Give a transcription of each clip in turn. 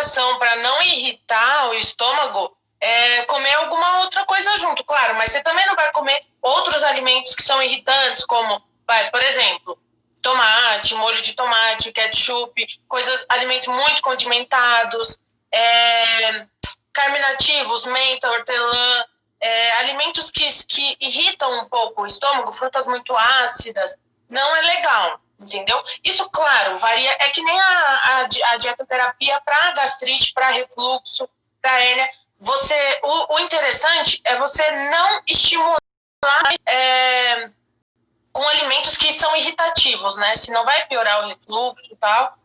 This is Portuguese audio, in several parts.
orientação para não irritar o estômago é comer alguma outra coisa junto, claro, mas você também não vai comer outros alimentos que são irritantes, como, por exemplo, tomate, molho de tomate, ketchup, alimentos muito condimentados, carminativos, menta, hortelã, alimentos que irritam um pouco o estômago, frutas muito ácidas, não é legal, entendeu? Isso, claro, varia, é que nem a dietoterapia para gastrite, para refluxo, para hérnia. O interessante é você não estimular com alimentos que são irritativos, né? Senão vai piorar o refluxo e tal.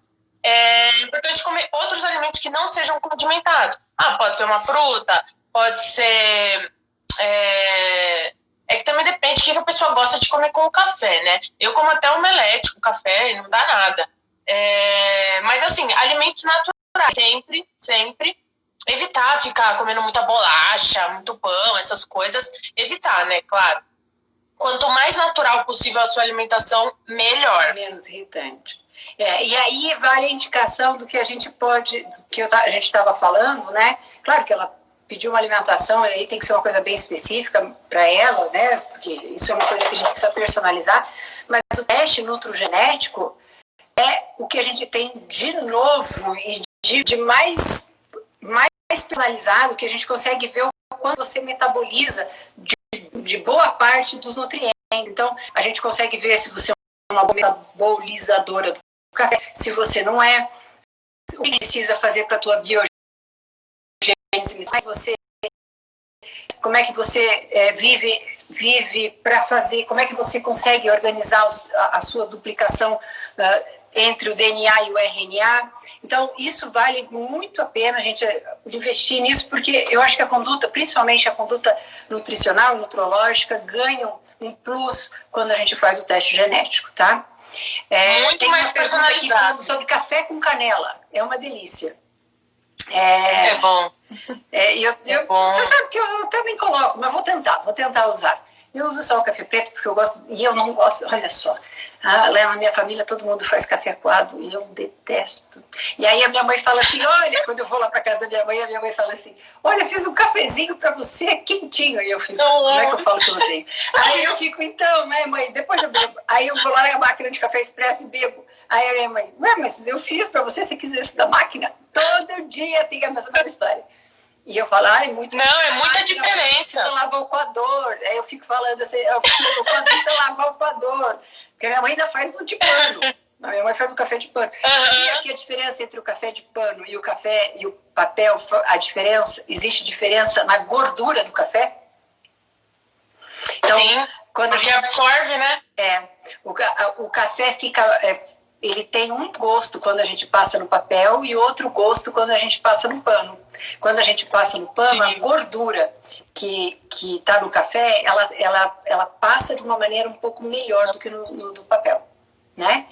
É importante comer outros alimentos que não sejam condimentados. Pode ser uma fruta, pode ser... que também depende do que a pessoa gosta de comer com o café, né? Eu como até omelete com café e não dá nada. Mas assim, alimentos naturais, sempre. Evitar ficar comendo muita bolacha, muito pão, essas coisas. Evitar, né? Claro. Quanto mais natural possível a sua alimentação, melhor. Menos irritante. E aí vale a indicação do que a gente pode, do que a gente estava falando, né? Claro que ela pediu uma alimentação, aí tem que ser uma coisa bem específica para ela, né? Porque isso é uma coisa que a gente precisa personalizar. Mas o teste nutrogenético é o que a gente tem de novo e de mais personalizado, que a gente consegue ver o quanto você metaboliza de boa parte dos nutrientes. Então, a gente consegue ver se você é uma boa metabolizadora do café, se você não é, o que precisa fazer para a tua biogênese, como é que você vive para fazer, como é que você consegue organizar a sua duplicação entre o DNA e o RNA. Então, isso vale muito a pena a gente investir nisso, porque eu acho que a conduta, principalmente a conduta nutricional, nutrológica, ganham um plus quando a gente faz o teste genético, tá? Muito mais personalizado. Falando sobre café com canela. É uma delícia. É bom. Bom. Você sabe que eu também coloco, mas vou tentar usar. Eu uso só o café preto porque eu gosto, e eu não gosto, olha só, lá na minha família todo mundo faz café coado e eu detesto. E aí a minha mãe fala assim, olha, quando eu vou lá para casa da minha mãe, a minha mãe fala assim, olha, fiz um cafezinho para você, quentinho. E eu fico, como é que eu falo que eu não tenho? Aí eu fico, então, né, mãe, depois eu bebo. Aí eu vou lá na máquina de café expresso e bebo. Aí a minha mãe, ué, mas eu fiz para você, se quisesse da máquina. Todo dia tem a mesma história. E eu falo, é muito... Não, é muita diferença. Você lavar o coador. Aí eu fico falando assim, o quanto você lavar o coador. Porque a minha mãe ainda faz no de pano. A minha mãe faz o café de pano. E aqui a diferença entre o café de pano e o café e o papel, existe diferença na gordura do café? Então, sim, porque absorve, né? O café fica... ele tem um gosto quando a gente passa no papel e outro gosto quando a gente passa no pano. Quando a gente passa no pano, sim, a gordura que está no café, ela passa de uma maneira um pouco melhor do que no papel, né?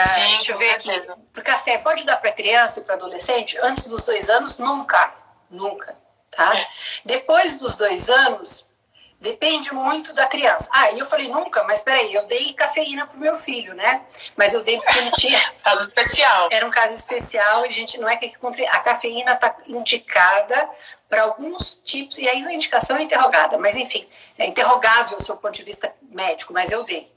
Sim, deixa eu ver aqui. Para o café, pode dar para criança e para adolescente? Antes dos 2 anos, nunca, tá? Depois dos 2 anos, depende muito da criança. E eu falei nunca, mas peraí, eu dei cafeína pro meu filho, né? Mas eu dei porque ele tinha... Caso especial. Era um caso especial, e a gente não é que a cafeína está indicada para alguns tipos, e aí a indicação é interrogada, mas enfim, é interrogável do seu ponto de vista médico, mas eu dei.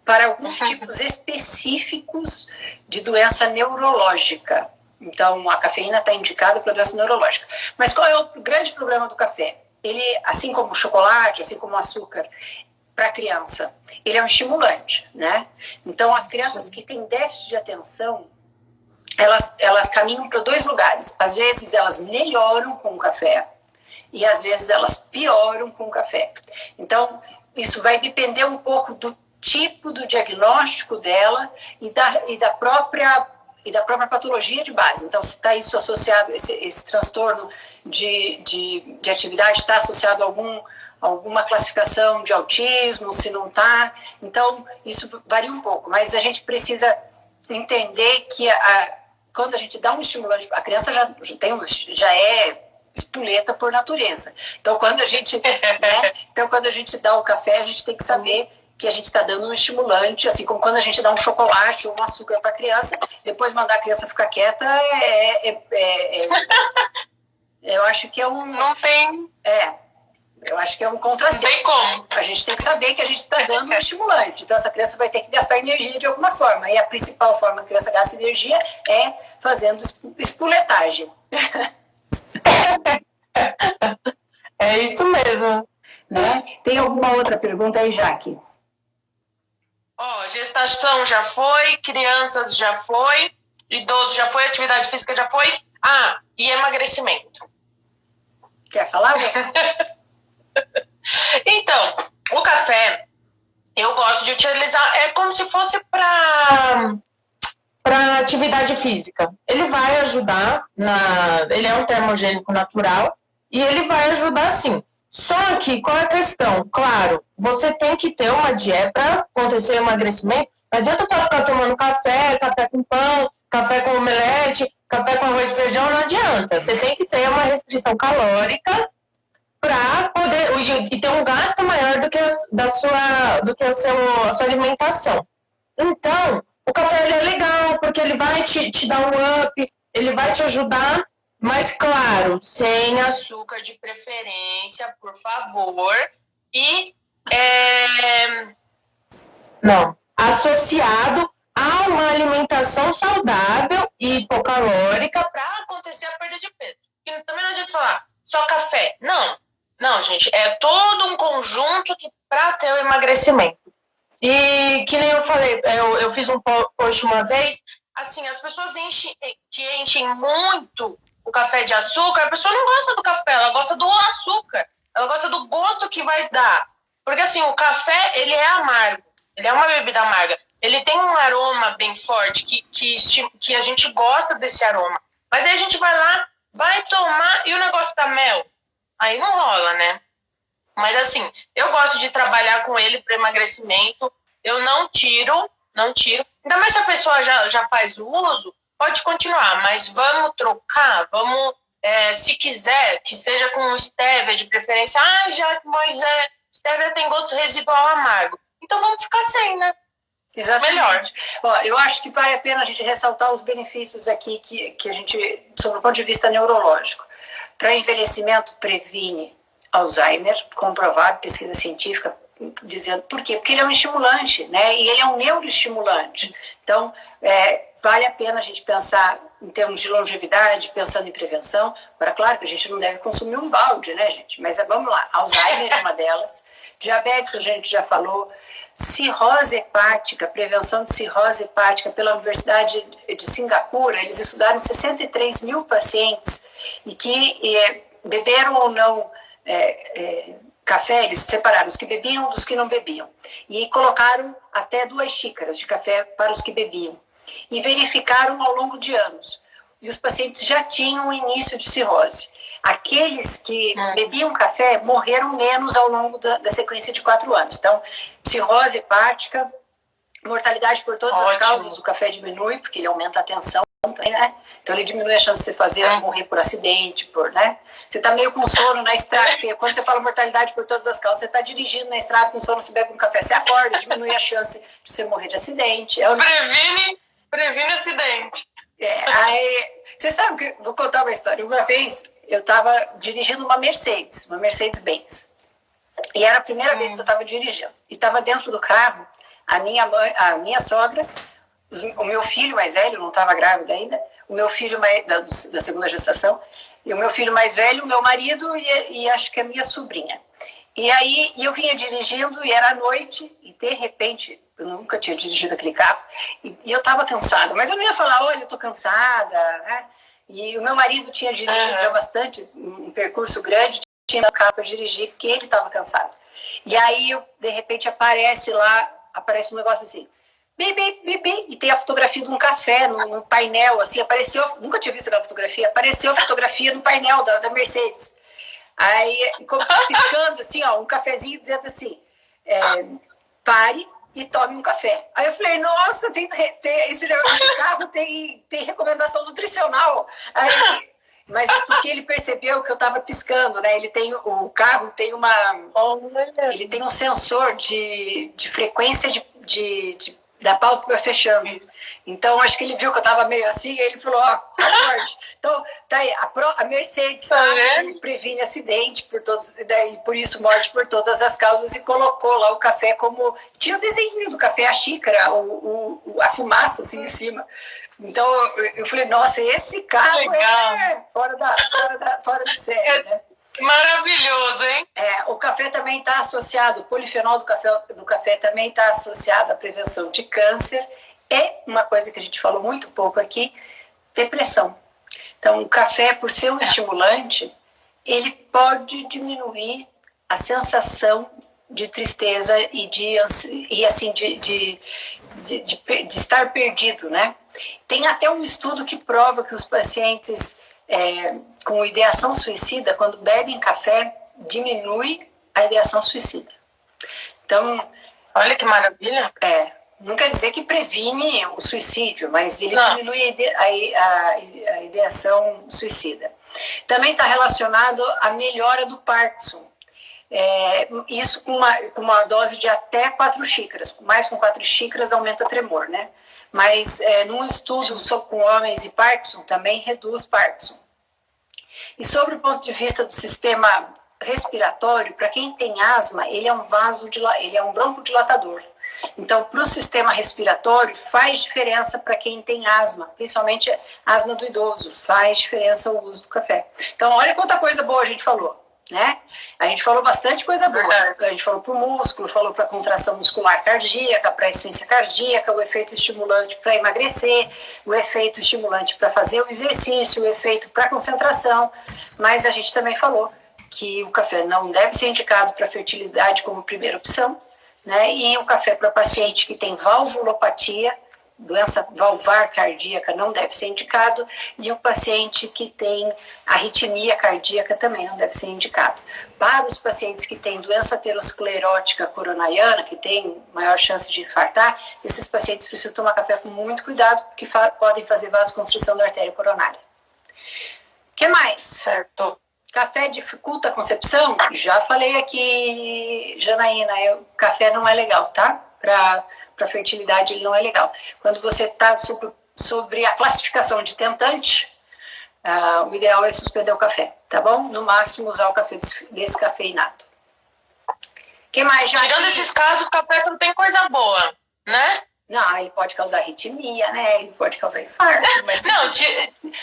Para alguns tipos específicos de doença neurológica. Então, a cafeína está indicada para doença neurológica. Mas qual é o grande problema do café? Ele, assim como o chocolate, assim como o açúcar, para a criança, ele é um estimulante, né? Então, as crianças que têm déficit de atenção, elas caminham para 2 lugares. Às vezes, elas melhoram com o café e, às vezes, elas pioram com o café. Então, isso vai depender um pouco do tipo do diagnóstico dela e da própria patologia de base. Então, se está isso associado, esse transtorno de atividade está associado a alguma classificação de autismo, se não está. Então, isso varia um pouco, mas a gente precisa entender que quando a gente dá um estimulante, a criança já é espoleta por natureza. Então, quando a gente dá o café, a gente tem que saber que a gente está dando um estimulante, assim como quando a gente dá um chocolate ou um açúcar para a criança, depois mandar a criança ficar quieta, eu acho que é um... Não tem... Eu acho que é um contrassenso. Não tem como. A gente tem que saber que a gente está dando um estimulante. Então, essa criança vai ter que gastar energia de alguma forma. E a principal forma que a criança gasta energia é fazendo espuletagem. É isso mesmo. Né? Tem alguma outra pergunta aí, Jaque? Gestação já foi, crianças já foi, idoso já foi, atividade física já foi. E emagrecimento. Quer falar? Então, o café, eu gosto de utilizar, é como se fosse para atividade física. Ele vai ajudar, ele é um termogênico natural, e ele vai ajudar sim. Só que, qual é a questão? Claro, você tem que ter uma dieta para acontecer o emagrecimento. Não adianta só ficar tomando café, café com pão, café com omelete, café com arroz e feijão, não adianta. Você tem que ter uma restrição calórica para poder e ter um gasto maior do que a sua alimentação. Então, o café ele é legal, porque ele vai te dar um up, ele vai te ajudar, mas claro, sem açúcar de preferência, por favor, e associado a uma alimentação saudável e hipocalórica para acontecer a perda de peso. E também não adianta falar só café. Não, gente, é todo um conjunto para ter o emagrecimento. E que nem eu falei, eu fiz um post uma vez, assim, as pessoas enchem muito o café de açúcar, a pessoa não gosta do café, ela gosta do açúcar, ela gosta do gosto que vai dar. Porque assim, o café, ele é amargo, ele é uma bebida amarga, ele tem um aroma bem forte, que a gente gosta desse aroma. Mas aí a gente vai lá, vai tomar, e o negócio da mel? Aí não rola, né? Mas assim, eu gosto de trabalhar com ele para emagrecimento. Eu não tiro. Ainda mais se a pessoa já faz o uso, pode continuar. Mas vamos trocar, se quiser, que seja com stevia de preferência. Mas stevia tem gosto residual amargo. Então vamos ficar sem, né? Exatamente. Melhor. Eu acho que vale a pena a gente ressaltar os benefícios aqui que a gente, sob o ponto de vista neurológico. Para envelhecimento, previne Alzheimer, comprovado, pesquisa científica dizendo por quê? Porque ele é um estimulante, né? E ele é um neuroestimulante. Então, vale a pena a gente pensar em termos de longevidade, pensando em prevenção. Agora, claro que a gente não deve consumir um balde, né, gente? Mas vamos lá, Alzheimer é uma delas. Diabetes, a gente já falou. Cirrose hepática, prevenção de cirrose hepática pela Universidade de Singapura, eles estudaram 63 mil pacientes e que beberam ou não café, eles separaram os que bebiam dos que não bebiam e colocaram até 2 xícaras de café para os que bebiam e verificaram ao longo de anos. E os pacientes já tinham o início de cirrose. Aqueles que bebiam café morreram menos ao longo da sequência de 4 anos. Então, cirrose hepática, mortalidade por todas as causas, o café diminui, porque ele aumenta a tensão também, né? Então, ele diminui a chance de você morrer por acidente, né? Você tá meio com sono na estrada, porque quando você fala mortalidade por todas as causas, você tá dirigindo na estrada com sono, você bebe um café, você acorda, diminui a chance de você morrer de acidente. Previne acidente. Aí, você sabe que, vou contar uma história. Uma vez, eu estava dirigindo uma Mercedes-Benz. E era a primeira vez que eu estava dirigindo. E estava dentro do carro a minha sogra, o meu filho mais velho, não estava grávida ainda, o meu filho da segunda gestação, e o meu filho mais velho, o meu marido e acho que a minha sobrinha. E aí eu vinha dirigindo e era à noite, e de repente, eu nunca tinha dirigido aquele carro, e eu estava cansada, mas eu não ia falar, olha, eu estou cansada, né? E o meu marido tinha dirigido já bastante, um percurso grande, tinha um carro para dirigir, porque ele estava cansado. E aí, de repente, aparece um negócio assim, bi, bi, bi, bi, e tem a fotografia de um café no painel, assim, apareceu, nunca tinha visto aquela fotografia, apareceu a fotografia no painel da Mercedes. Aí, piscando assim, um cafezinho dizendo assim, pare e tome um café. Aí eu falei, nossa, esse carro tem recomendação nutricional. Aí Mas é porque ele percebeu que eu estava piscando, né? O carro tem ele tem um sensor de frequência da pálpebra fechando. Isso. Então, acho que ele viu que eu estava meio assim, e ele falou, ó, acorde. Então, tá aí, a Mercedes sabe, previne acidente, por isso morte por todas as causas, e colocou lá o café como... Tinha o desenho do café, a xícara, a fumaça assim em cima. Então, eu falei, nossa, esse carro é fora de série, né? Maravilhoso, hein? O café também está associado, o polifenol do café também está associado à prevenção de câncer e, uma coisa que a gente falou muito pouco aqui, depressão. Então, o café, por ser um estimulante, ele pode diminuir a sensação de tristeza e assim, de estar perdido, né? Tem até um estudo que prova que os pacientes com ideação suicida, quando bebem café, diminui a ideação suicida. Então, olha que maravilha. Não quer dizer que previne o suicídio, mas ele diminui a ideação suicida. Também está relacionado à melhora do Parkinson. Isso com uma dose de até 4 xícaras. Mais com 4 xícaras aumenta tremor, né? Mas num estudo com homens e Parkinson, também reduz Parkinson. E sobre o ponto de vista do sistema respiratório, para quem tem asma, ele é um broncodilatador. Então, para o sistema respiratório, faz diferença para quem tem asma, principalmente asma do idoso, faz diferença o uso do café. Então, olha quanta coisa boa a gente falou, né? A gente falou bastante coisa boa. Verdade. A gente falou para o músculo, falou para a contração muscular cardíaca, para a insuficiência cardíaca, o efeito estimulante para emagrecer, o efeito estimulante para fazer o exercício, o efeito para concentração. Mas a gente também falou que o café não deve ser indicado para fertilidade como primeira opção, né? E o café para paciente que tem valvulopatia, doença valvar cardíaca, não deve ser indicado, e o paciente que tem arritmia cardíaca também não deve ser indicado. Para os pacientes que têm doença aterosclerótica coronariana, que tem maior chance de infartar, esses pacientes precisam tomar café com muito cuidado, porque podem fazer vasoconstrição da artéria coronária. O que mais? Certo. Café dificulta a concepção? Já falei aqui, Janaína, o café não é legal, tá? Para fertilidade ele não é legal. Quando você está sobre a classificação de tentante, o ideal é suspender o café, tá bom? No máximo usar o café descafeinado. Que mais, Jaque? Tirando esses casos, café só tem coisa boa, né? Não, ele pode causar arritmia, né? Ele pode causar infarto,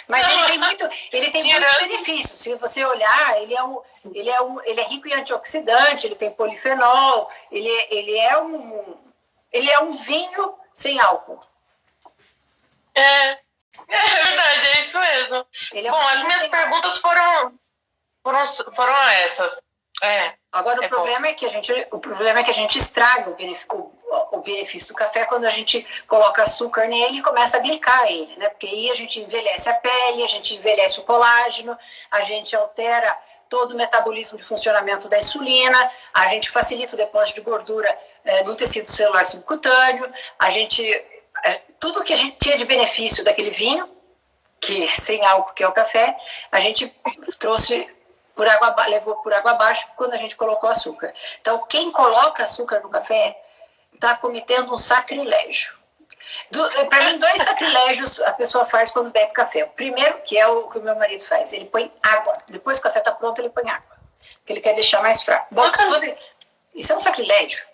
mas ele tem muito benefício. Se você olhar, ele é rico em antioxidante, ele tem polifenol, ele é um vinho sem álcool. É verdade, é isso mesmo. Bom, as minhas perguntas foram essas. Agora, o problema é que a gente estraga o benefício do café quando a gente coloca açúcar nele e começa a glicar ele, né? Porque aí a gente envelhece a pele, a gente envelhece o colágeno, a gente altera todo o metabolismo de funcionamento da insulina, a gente facilita o depósito de gordura no tecido celular subcutâneo, tudo que a gente tinha de benefício daquele vinho, que sem álcool, que é o café, a gente levou por água abaixo quando a gente colocou açúcar. Então, quem coloca açúcar no café está cometendo um sacrilégio. Para mim, 2 sacrilégios a pessoa faz quando bebe café. O primeiro, que é o que o meu marido faz, ele põe água. Depois que o café está pronto, ele põe água. Porque ele quer deixar mais fraco. Isso é um sacrilégio.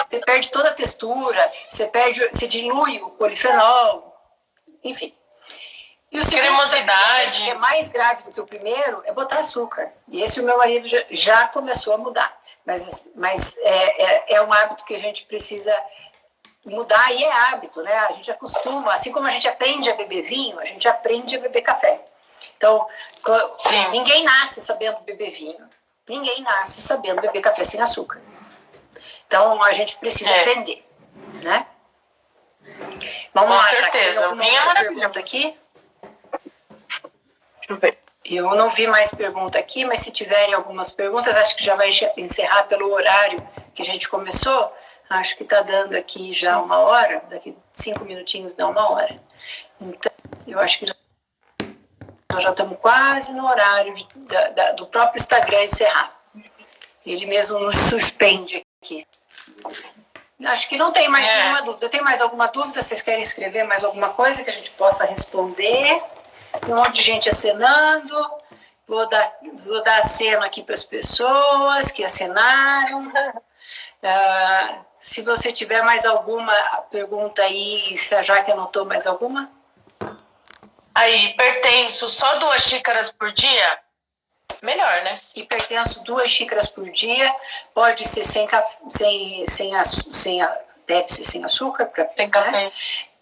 Você perde toda a textura, você dilui o polifenol, enfim. E o segundo sacrilégio, que é mais grave do que o primeiro, é botar açúcar. E esse o meu marido já começou a mudar. Mas é um hábito que a gente precisa mudar, e é hábito, né? A gente acostuma, assim como a gente aprende a beber vinho, a gente aprende a beber café. Então, ninguém nasce sabendo beber vinho. Ninguém nasce sabendo beber café sem açúcar. Então, a gente precisa aprender, né? Vamos lá, com certeza. O vinho é maravilhoso. Aqui? Deixa eu ver. Eu não vi mais pergunta aqui, mas se tiverem algumas perguntas, acho que já vai encerrar pelo horário que a gente começou. Acho que está dando aqui já 1 hora, daqui 5 minutinhos dá 1 hora. Então, eu acho que já nós já estamos quase no horário do próprio Instagram encerrar. Ele mesmo nos suspende aqui. Acho que não tem mais nenhuma dúvida. Tem mais alguma dúvida? Vocês querem escrever mais alguma coisa que a gente possa responder? Um monte de gente acenando. Vou dar aceno aqui para as pessoas que acenaram. Se você tiver mais alguma pergunta aí, se a Jaque anotou mais alguma? Aí, hipertenso, só 2 xícaras por dia? Melhor, né? Hipertenso, 2 xícaras por dia. Pode ser deve ser sem açúcar. Sem café.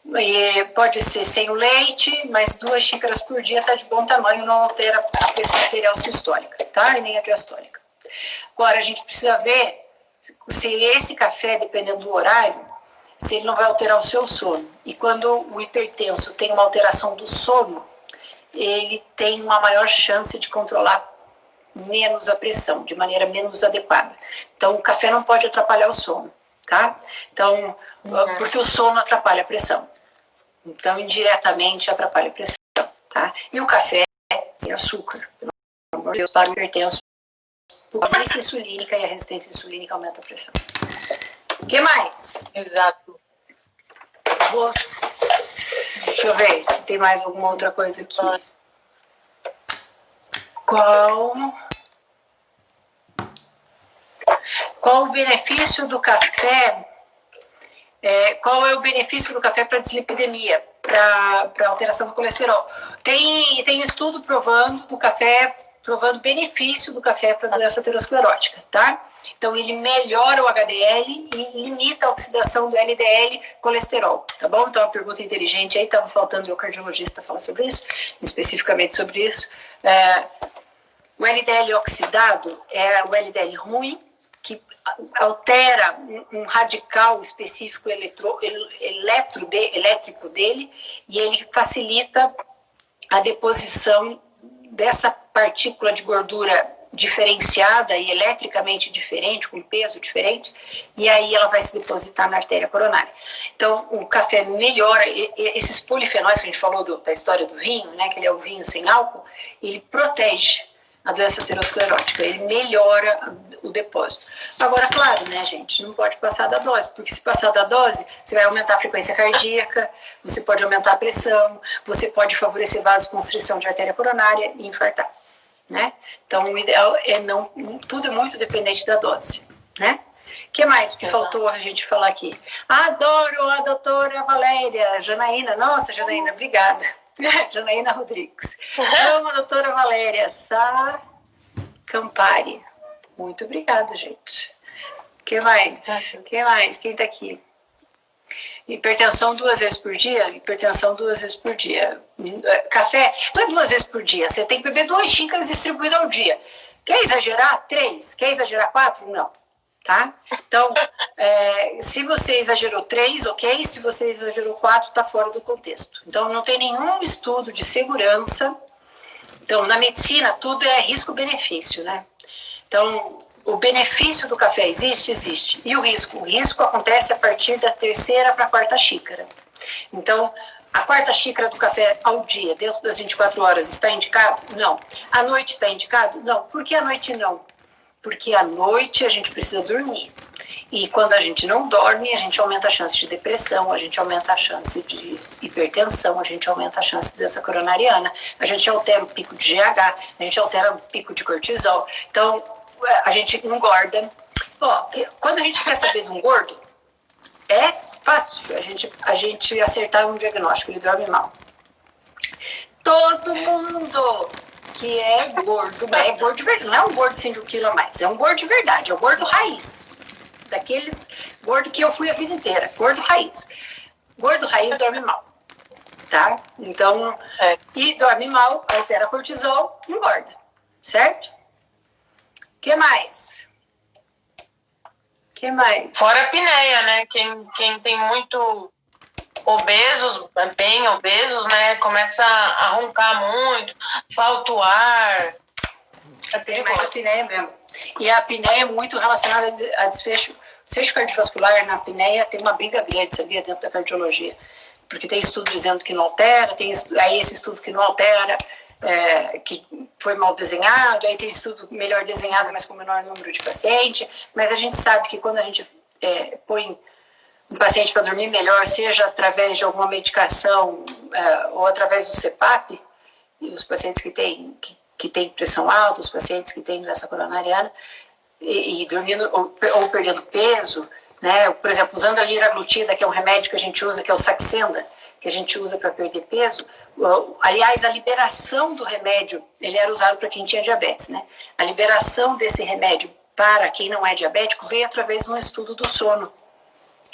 E pode ser sem o leite, mas 2 xícaras por dia está de bom tamanho, não altera a pressão arterial sistólica, tá? E nem a diastólica. Agora, a gente precisa ver se esse café, dependendo do horário, se ele não vai alterar o seu sono. E quando o hipertenso tem uma alteração do sono, ele tem uma maior chance de controlar menos a pressão, de maneira menos adequada. Então, o café não pode atrapalhar o sono, tá? Então, porque o sono atrapalha a pressão. Então, indiretamente atrapalha a pressão, tá? E o café sem açúcar, pelo amor de Deus, para o hipertenso, a resistência insulínica, e a resistência insulínica aumenta a pressão. O que mais? Exato. Deixa eu ver se tem mais alguma outra coisa aqui. Qual o benefício do café? Qual é o benefício do café para dislipidemia, para alteração do colesterol? Tem estudo provando benefício do café para a doença aterosclerótica, tá? Então, ele melhora o HDL e limita a oxidação do LDL colesterol, tá bom? Então, uma pergunta inteligente aí, estava faltando o cardiologista falar sobre isso, especificamente sobre isso. O LDL oxidado é o LDL ruim, que altera um radical específico elétrico dele, e ele facilita a deposição dessa partícula de gordura diferenciada e eletricamente diferente, com peso diferente, e aí ela vai se depositar na artéria coronária. Então, o café melhora, esses polifenóis que a gente falou da história do vinho, né, que ele é o vinho sem álcool, ele protege a doença aterosclerótica, ele melhora o depósito. Agora, claro, né, gente, não pode passar da dose, porque se passar da dose, você vai aumentar a frequência cardíaca, você pode aumentar a pressão, você pode favorecer vasoconstrição de artéria coronária e infartar, né? Então, o ideal é não... Tudo é muito dependente da dose, né? O que mais que faltou a gente falar aqui? Adoro a doutora Valéria, Janaína. Nossa, Janaína, obrigada. Janaína Rodrigues. Amo a doutora Valéria Sá Campari. Muito obrigada, gente. O que mais? Quem tá aqui? Hipertensão 2 vezes por dia? Hipertensão 2 vezes por dia. Café? Não é 2 vezes por dia. Você tem que beber 2 xícaras distribuídas ao dia. Quer exagerar? 3. Quer exagerar 4? Não. Tá? Então, se você exagerou 3, ok. Se você exagerou 4, está fora do contexto. Então, não tem nenhum estudo de segurança. Então, na medicina, tudo é risco-benefício, né? Então, o benefício do café existe? Existe. E o risco? O risco acontece a partir da 3ª para a 4ª xícara. Então, a 4ª xícara do café ao dia, dentro das 24 horas, está indicado? Não. À noite está indicado? Não. Por que à noite não? Porque à noite a gente precisa dormir. E quando a gente não dorme, a gente aumenta a chance de depressão, a gente aumenta a chance de hipertensão, a gente aumenta a chance de doença coronariana, a gente altera o pico de GH, a gente altera o pico de cortisol. Então, a gente engorda. Quando a gente quer saber de um gordo, é fácil a gente acertar um diagnóstico, ele dorme mal. Todo mundo que é gordo de verdade, não é um gordo de 5 quilos a mais, é um gordo de verdade, é um gordo raiz. Daqueles gordo que eu fui a vida inteira, gordo raiz. Gordo raiz dorme mal, tá? Então, e dorme mal, altera cortisol, engorda, certo? O que mais? Fora a apneia, né? Quem tem muito obesos, bem obesos, né? Começa a roncar muito, falta o ar. Tem mais apneia mesmo. E a apneia é muito relacionada a desfecho. Desfecho cardiovascular na apneia tem uma briga grande, sabia, dentro da cardiologia. Porque tem estudo dizendo que não altera, aí esse estudo que não altera. que foi mal desenhado, aí tem estudo melhor desenhado, mas com menor número de paciente, mas a gente sabe que quando a gente põe um paciente para dormir melhor, seja através de alguma medicação ou através do CPAP, e os pacientes que têm pressão alta, os pacientes que têm doença coronariana, e dormindo ou perdendo peso, né? Por exemplo, usando a liraglutida, que é um remédio que a gente usa, que é o Saxenda, que a gente usa para perder peso. Aliás, a liberação do remédio, ele era usado para quem tinha diabetes, né? A liberação desse remédio para quem não é diabético veio através de um estudo do sono,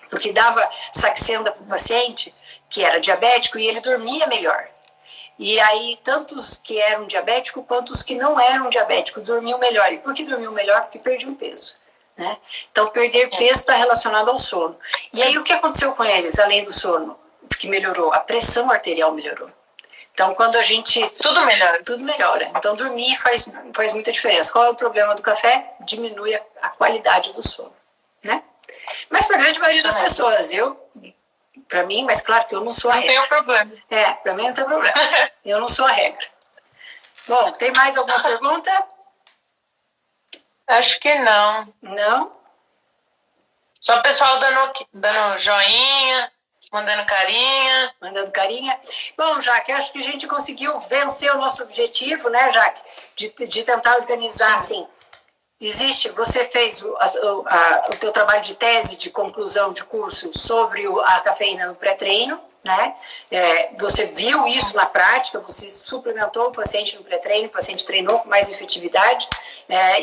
porque dava Saxenda para o paciente que era diabético e ele dormia melhor. E aí, tanto os que eram diabéticos quanto os que não eram diabéticos dormiam melhor. E por que dormiam melhor? Porque perdiam peso, né? Então, perder peso está relacionado ao sono. E aí, o que aconteceu com eles, além do sono, que melhorou? A pressão arterial melhorou. Então, quando a gente... Tudo melhora. Tudo melhora. Então, dormir faz muita diferença. Qual é o problema do café? Diminui a qualidade do sono, né? Mas para a grande maioria das pessoas, para mim, mas claro que eu não sou a regra. Não tem problema. Para mim não tem problema. Eu não sou a regra. Bom, tem mais alguma pergunta? Acho que não. Não? Só o pessoal dando joinha, mandando carinha. Mandando carinha. Bom, Jaque, acho que a gente conseguiu vencer o nosso objetivo, né, Jaque? De tentar organizar, assim. Você fez o teu trabalho de tese de conclusão de curso sobre a cafeína no pré-treino, né? Você viu isso na prática, você suplementou o paciente no pré-treino, o paciente treinou com mais efetividade.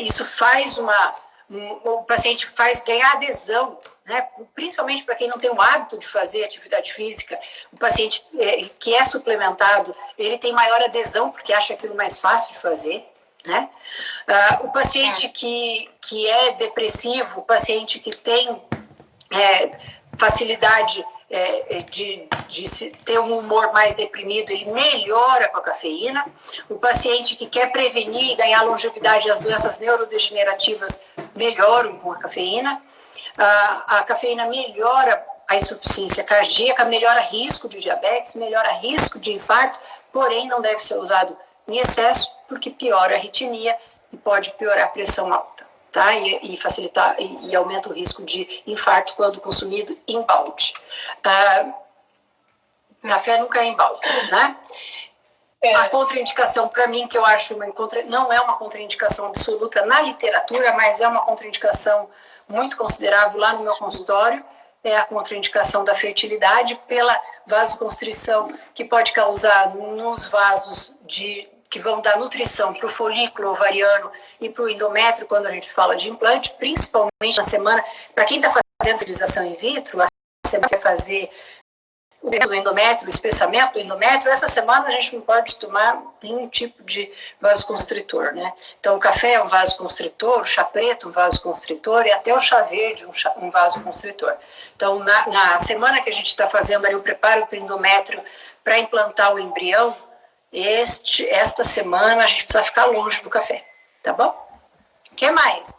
Isso faz o paciente faz ganhar adesão, né? Principalmente para quem não tem o hábito de fazer atividade física. O paciente que é suplementado, ele tem maior adesão porque acha aquilo mais fácil de fazer, né? O paciente que é depressivo, o paciente que tem facilidade de ter um humor mais deprimido, ele melhora com a cafeína. O paciente que quer prevenir e ganhar longevidade, as doenças neurodegenerativas melhoram com a cafeína. A cafeína melhora a insuficiência cardíaca, melhora risco de diabetes, melhora risco de infarto, porém não deve ser usado em excesso, porque piora a arritmia e pode piorar a pressão alta, tá? E facilitar e aumenta o risco de infarto quando consumido em balde. Café nunca é em balde, né? A contraindicação, para mim, que eu acho não é uma contraindicação absoluta na literatura, mas é uma contraindicação muito considerável lá no meu consultório, é a contraindicação da fertilidade pela vasoconstrição que pode causar nos vasos que vão dar nutrição para o folículo ovariano e para o endométrio, quando a gente fala de implante, principalmente na semana, para quem está fazendo fertilização in vitro, a semana que vai fazer o endométrio, o espessamento do endométrio, essa semana a gente não pode tomar nenhum tipo de vasoconstritor, né? Então o café é um vasoconstritor, o chá preto um vasoconstritor e até o chá verde um vasoconstritor. Então na semana que a gente está fazendo ali o preparo para o endométrio para implantar o embrião, esta semana a gente precisa ficar longe do café, tá bom? O que mais?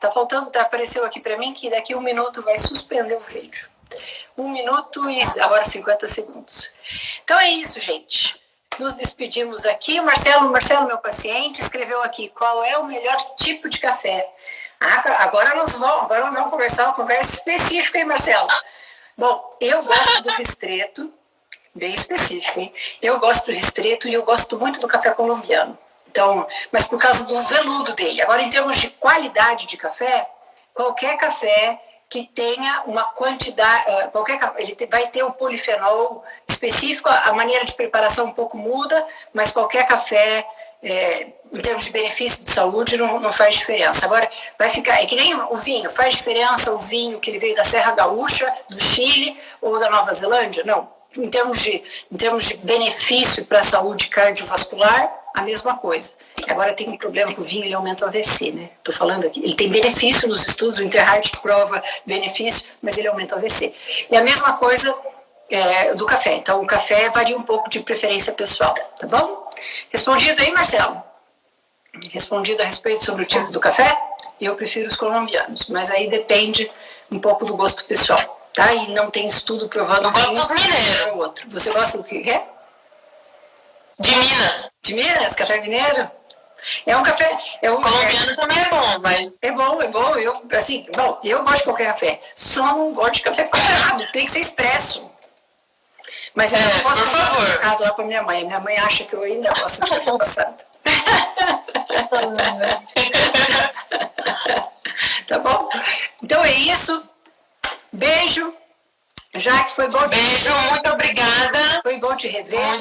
Apareceu aqui para mim que daqui 1 minuto vai suspender o vídeo. 1 minuto e agora 50 segundos. Então é isso, gente. Nos despedimos aqui. O Marcelo, meu paciente, escreveu aqui qual é o melhor tipo de café. Agora nós vamos conversar uma conversa específica, hein, Marcelo? Bom, eu gosto do ristreto. Bem específico, hein? Eu gosto do ristreto e eu gosto muito do café colombiano. Então, mas por causa do veludo dele. Agora, em termos de qualidade de café, qualquer café que tenha uma quantidade, ele vai ter o polifenol específico, a maneira de preparação um pouco muda, mas qualquer café, em termos de benefício de saúde, não faz diferença. Agora, vai ficar, é que nem o vinho, faz diferença o vinho que ele veio da Serra Gaúcha, do Chile ou da Nova Zelândia? Não. Em termos de benefício para a saúde cardiovascular, a mesma coisa. Agora tem um problema com o vinho, ele aumenta o AVC, né? Estou falando aqui. Ele tem benefício nos estudos, o Interheart prova benefício, mas ele aumenta o AVC. E a mesma coisa do café. Então, o café varia um pouco de preferência pessoal, tá bom? Respondido aí, Marcelo? Respondido a respeito sobre o tipo do café? Eu prefiro os colombianos, mas aí depende um pouco do gosto pessoal. Tá? E não tem estudo provando eu gosto dos mineiros. Outro. Você gosta do que é? De Minas. De Minas, café mineiro? É um café... Colombiano também é bom, mas... É bom. Eu gosto de qualquer café. Só não gosto de café coado, tem que ser expresso. Mas eu não posso comprar no caso lá pra minha mãe. Minha mãe acha que eu ainda gosto de café passado. Tá bom? Então é isso. Beijo. Jaque, foi bom te rever. Beijo, muito obrigada. Foi bom te rever.